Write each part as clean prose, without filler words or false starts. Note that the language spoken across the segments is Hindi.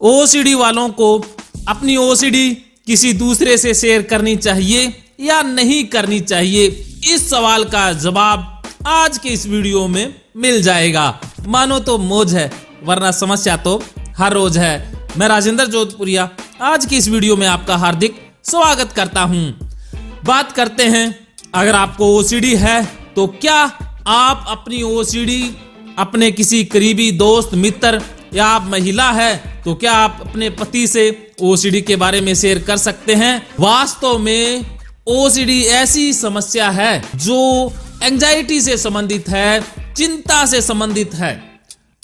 ओसीडी वालों को अपनी ओसीडी किसी दूसरे से शेयर करनी चाहिए या नहीं करनी चाहिए, इस सवाल का जवाब आज के इस वीडियो में मिल जाएगा। मानो तो मौज है, वरना समस्या तो हर रोज है। मैं राजेंद्र जोधपुरिया आज की इस वीडियो में आपका हार्दिक स्वागत करता हूं। बात करते हैं, अगर आपको ओसीडी है तो क्या आप अपनी ओसीडी अपने किसी करीबी दोस्त, मित्र या आप महिला है तो क्या आप अपने पति से ओसीडी के बारे में शेयर कर सकते हैं? वास्तव में ओसीडी ऐसी समस्या है जो एंजाइटी से संबंधित है, चिंता से संबंधित है।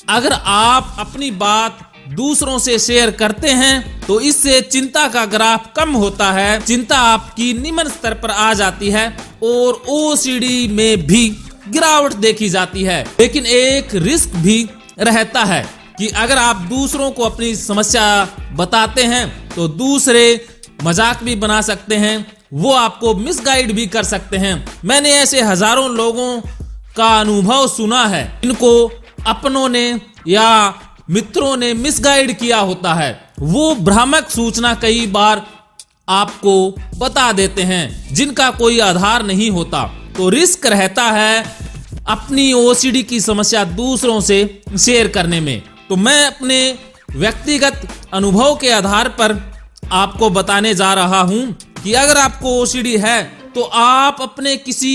अगर आप अपनी बात दूसरों से शेयर करते हैं तो इससे चिंता का ग्राफ कम होता है, चिंता आपकी निम्न स्तर पर आ जाती है और ओसीडी में भी गिरावट देखी जाती है। लेकिन एक रिस्क भी रहता है कि अगर आप दूसरों को अपनी समस्या बताते हैं तो दूसरे मजाक भी बना सकते हैं, वो आपको मिसगाइड भी कर सकते हैं। मैंने ऐसे हजारों लोगों का अनुभव सुना है, इनको अपनों ने या मित्रों ने मिसगाइड किया होता है। वो भ्रामक सूचना कई बार आपको बता देते हैं जिनका कोई आधार नहीं होता। तो रिस्क रहता है अपनी ओसीडी की समस्या दूसरों से शेयर करने में। तो मैं अपने व्यक्तिगत अनुभव के आधार पर आपको बताने जा रहा हूं कि अगर आपको ओसीडी है तो आप अपने किसी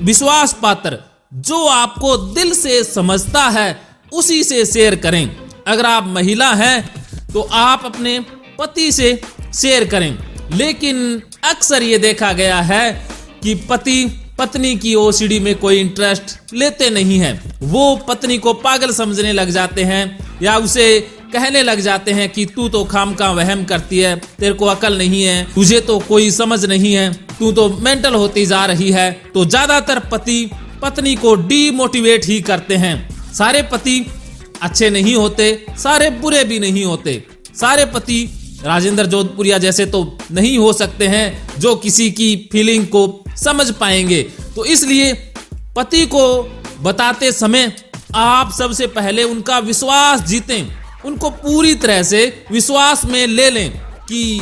विश्वास पात्र, जो आपको दिल से समझता है, उसी से शेयर करें। अगर आप महिला हैं तो आप अपने पति से शेयर करें। लेकिन अक्सर ये देखा गया है कि पति पत्नी की ओसीडी में कोई इंटरेस्ट लेते नहीं हैं। वो पत्नी को पागल समझने लग जाते हैं या उसे कहने लग जाते हैं कि तू तो खामखा वहम करती है, तेरे को अकल नहीं है, तुझे तो कोई समझ नहीं है, तू तो मेंटल होती जा रही है। तो ज्यादातर पति पत्नी को डीमोटिवेट ही करते हैं। सारे पति अच्छे नहीं होते, सारे बुरे भी नहीं होते। सारे पति राजेंद्र जोधपुरिया जैसे तो नहीं हो सकते हैं जो किसी की फीलिंग को समझ पाएंगे। तो इसलिए पति को बताते समय आप सबसे पहले उनका विश्वास जीतें, उनको पूरी तरह से विश्वास में ले लें कि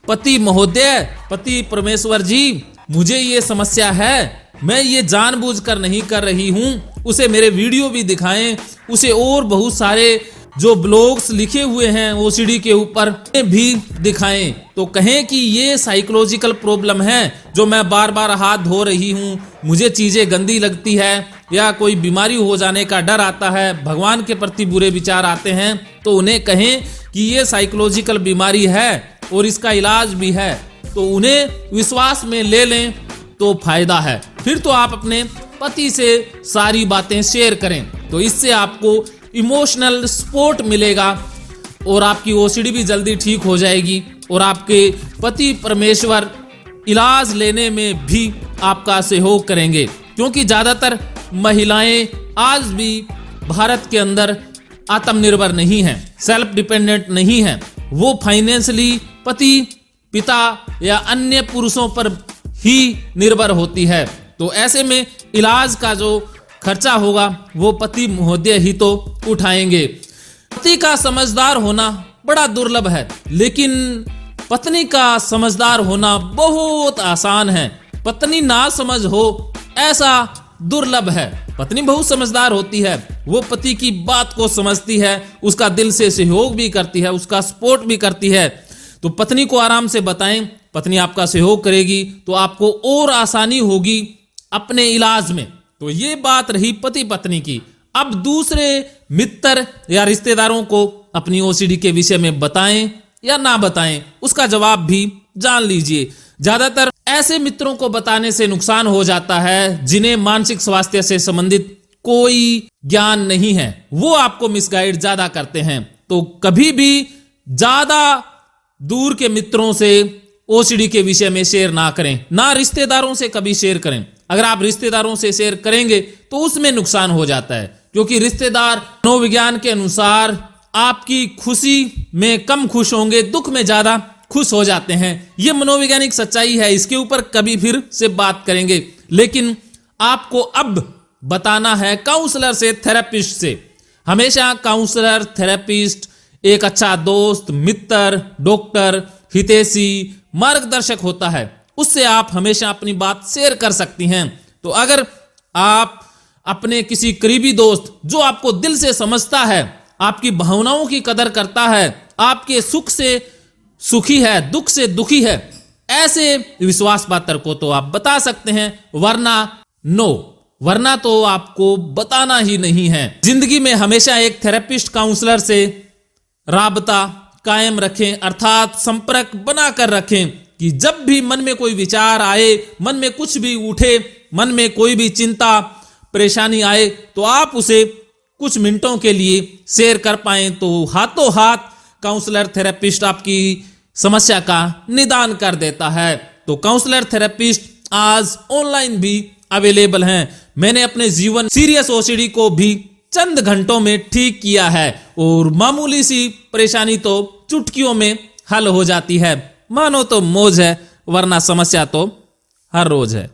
पति महोदय, पति परमेश्वर जी, मुझे ये समस्या है, मैं ये जानबूझकर नहीं कर रही हूँ। उसे मेरे वीडियो भी दिखाएं, उसे और बहुत सारे जो ब्लॉग्स लिखे हुए हैं ओसीडी के ऊपर भी दिखाएं। तो कहें कि ये साइकोलॉजिकल प्रॉब्लम है, जो मैं बार बार हाथ धो रही हूँ, मुझे चीजें गंदी लगती है या कोई बीमारी हो जाने का डर आता है, भगवान के प्रति बुरे विचार आते हैं, तो उन्हें कहें कि ये साइकोलॉजिकल बीमारी है और इसका इलाज भी है। तो उन्हें विश्वास में ले लें तो फायदा है। फिर तो आप अपने पति से सारी बातें शेयर करें, तो इससे आपको इमोशनल सपोर्ट मिलेगा और आपकी ओसीडी भी जल्दी ठीक हो जाएगी और आपके पति परमेश्वर इलाज लेने में भी आपका सहयोग करेंगे। क्योंकि ज्यादातर महिलाएं आज भी भारत के अंदर आत्मनिर्भर नहीं हैं, सेल्फ डिपेंडेंट नहीं हैं। वो फाइनेंशियली पति, पिता या अन्य पुरुषों पर ही निर्भर होती है। तो ऐसे में इलाज का जो खर्चा होगा वो पति महोदय ही तो उठाएंगे। पति का समझदार होना बड़ा दुर्लभ है, लेकिन पत्नी का समझदार होना बहुत आसान है। पत्नी ना समझ हो ऐसा दुर्लभ है। पत्नी बहुत समझदार होती है, वो पति की बात को समझती है, उसका दिल से सहयोग भी करती है, उसका सपोर्ट भी करती है। तो पत्नी को आराम से बताएं, पत्नी आपका सहयोग करेगी तो आपको और आसानी होगी अपने इलाज में। तो ये बात रही पति पत्नी की। अब दूसरे मित्र या रिश्तेदारों को अपनी ओसीडी के विषय में बताएं या ना बताएं, उसका जवाब भी जान लीजिए। ज्यादातर ऐसे मित्रों को बताने से नुकसान हो जाता है जिन्हें मानसिक स्वास्थ्य से संबंधित कोई ज्ञान नहीं है, वो आपको मिसगाइड ज्यादा करते हैं। तो कभी भी ज्यादा दूर के मित्रों से ओसीडी के विषय में शेयर ना करें, ना रिश्तेदारों से कभी शेयर करें। अगर आप रिश्तेदारों से शेयर करेंगे तो उसमें नुकसान हो जाता है, क्योंकि रिश्तेदार मनोविज्ञान के अनुसार आपकी खुशी में कम खुश होंगे, दुख में ज्यादा खुश हो जाते हैं। यह मनोवैज्ञानिक सच्चाई है, इसके ऊपर कभी फिर से बात करेंगे। लेकिन आपको अब बताना है काउंसलर से, थेरेपिस्ट से। हमेशा काउंसलर, थेरेपिस्ट एक अच्छा दोस्त, मित्र, डॉक्टर, हितैषी, मार्गदर्शक होता है, उससे आप हमेशा अपनी बात शेयर कर सकती हैं। तो अगर आप अपने किसी करीबी दोस्त जो आपको दिल से समझता है, आपकी भावनाओं की कदर करता है, आपके सुख से सुखी है, दुख से दुखी है, ऐसे विश्वास पात्र को तो आप बता सकते हैं, वरना तो आपको बताना ही नहीं है। जिंदगी में हमेशा एक थेरेपिस्ट, काउंसलर से राबता कायम रखें, अर्थात संपर्क बना कर रखें कि जब भी मन में कोई विचार आए, मन में कुछ भी उठे, मन में कोई भी चिंता परेशानी आए, तो आप उसे कुछ मिनटों के लिए शेयर कर पाएं, तो हाथों हाथ काउंसलर, थेरेपिस्ट आपकी समस्या का निदान कर देता है। तो काउंसलर, थेरेपिस्ट आज ऑनलाइन भी अवेलेबल हैं। मैंने अपने जीवन सीरियस ओसीडी को भी चंद घंटों में ठीक किया है और मामूली सी परेशानी तो चुटकियों में हल हो जाती है। मानो तो मौज है, वरना समस्या तो हर रोज है।